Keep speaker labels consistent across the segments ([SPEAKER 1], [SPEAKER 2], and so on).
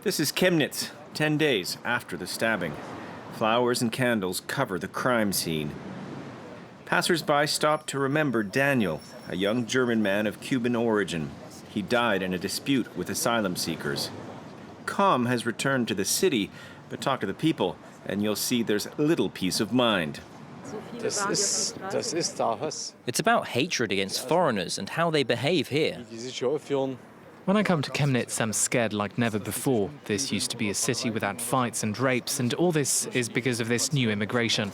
[SPEAKER 1] This is Chemnitz, 10 days after the stabbing. Flowers and candles cover the crime scene. Passers-by stop to remember Daniel, a young German man of Cuban origin. He died in a dispute with asylum seekers. Calm has returned to the city, but talk to the people, and you'll see there's little peace of mind.
[SPEAKER 2] It's about hatred against foreigners and how they behave here.
[SPEAKER 3] When I come to Chemnitz, I'm scared like never before. This used to be a city without fights and rapes, and all this is because of this new immigration.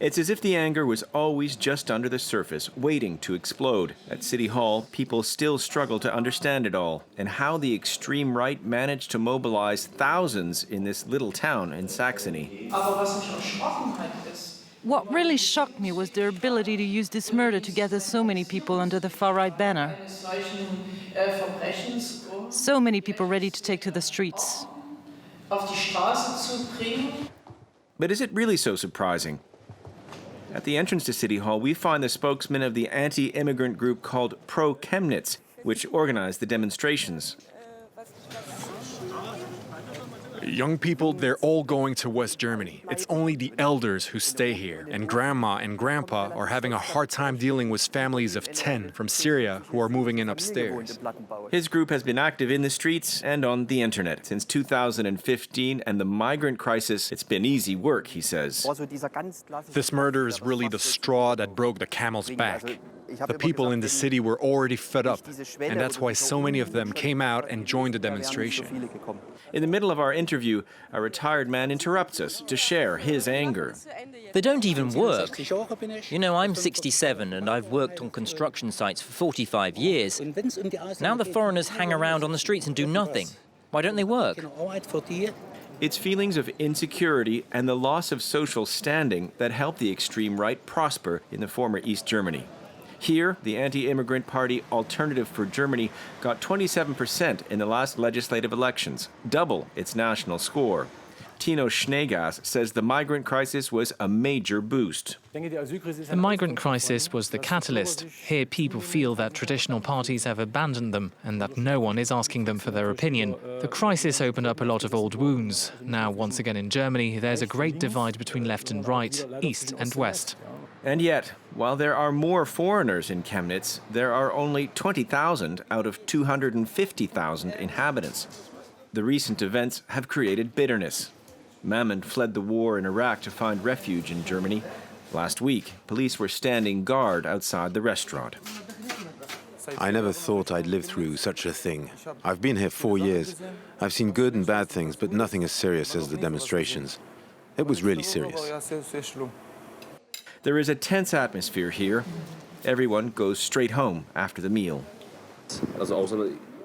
[SPEAKER 1] It's as if the anger was always just under the surface, waiting to explode. At City Hall, people still struggle to understand it all, and how the extreme right managed to mobilize thousands in this little town in Saxony.
[SPEAKER 4] What really shocked me was their ability to use this murder to gather so many people under the far-right banner. So many people ready to take to the streets.
[SPEAKER 1] But is it really so surprising? At the entrance to City Hall, we find the spokesman of the anti-immigrant group called Pro-Chemnitz, which organized the demonstrations.
[SPEAKER 5] Young people, they're all going to West Germany. It's only the elders who stay here. And grandma and grandpa are having a hard time dealing with families of 10 from Syria who are moving in upstairs.
[SPEAKER 1] His group has been active in the streets and on the internet since 2015, and the migrant crisis, it's been easy work, he says.
[SPEAKER 5] This murder is really the straw that broke the camel's back. The people in the city were already fed up, and that's why so many of them came out and joined the demonstration.
[SPEAKER 1] In the middle of our interview, a retired man interrupts us to share his anger.
[SPEAKER 2] They don't even work. You know, I'm 67 and I've worked on construction sites for 45 years. Now the foreigners hang around on the streets and do nothing. Why don't they work?
[SPEAKER 1] It's feelings of insecurity and the loss of social standing that helped the extreme right prosper in the former East Germany. Here, the anti-immigrant party Alternative for Germany got 27% in the last legislative elections, double its national score. Tino Schneegas says the migrant crisis was a major boost.
[SPEAKER 3] The migrant crisis was the catalyst. Here people feel that traditional parties have abandoned them and that no one is asking them for their opinion. The crisis opened up a lot of old wounds. Now, once again in Germany, there's a great divide between left and right, east and west.
[SPEAKER 1] And yet, while there are more foreigners in Chemnitz, there are only 20,000 out of 250,000 inhabitants. The recent events have created bitterness. Mammon fled the war in Iraq to find refuge in Germany. Last week, police were standing guard outside the restaurant.
[SPEAKER 6] I never thought I'd live through such a thing. I've been here 4 years. I've seen good and bad things, but nothing as serious as the demonstrations. It was really serious.
[SPEAKER 1] There is a tense atmosphere here. Everyone goes straight home after the meal.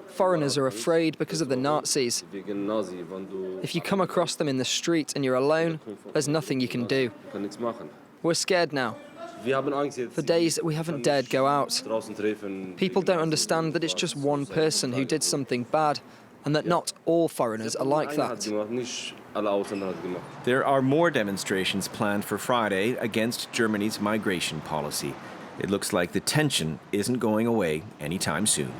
[SPEAKER 7] Foreigners are afraid because of the Nazis. If you come across them in the street and you're alone, there's nothing you can do. We're scared now. For days that we haven't dared go out. People don't understand that it's just one person who did something bad, and that not all foreigners are like that.
[SPEAKER 1] There are more demonstrations planned for Friday against Germany's migration policy. It looks like the tension isn't going away anytime soon.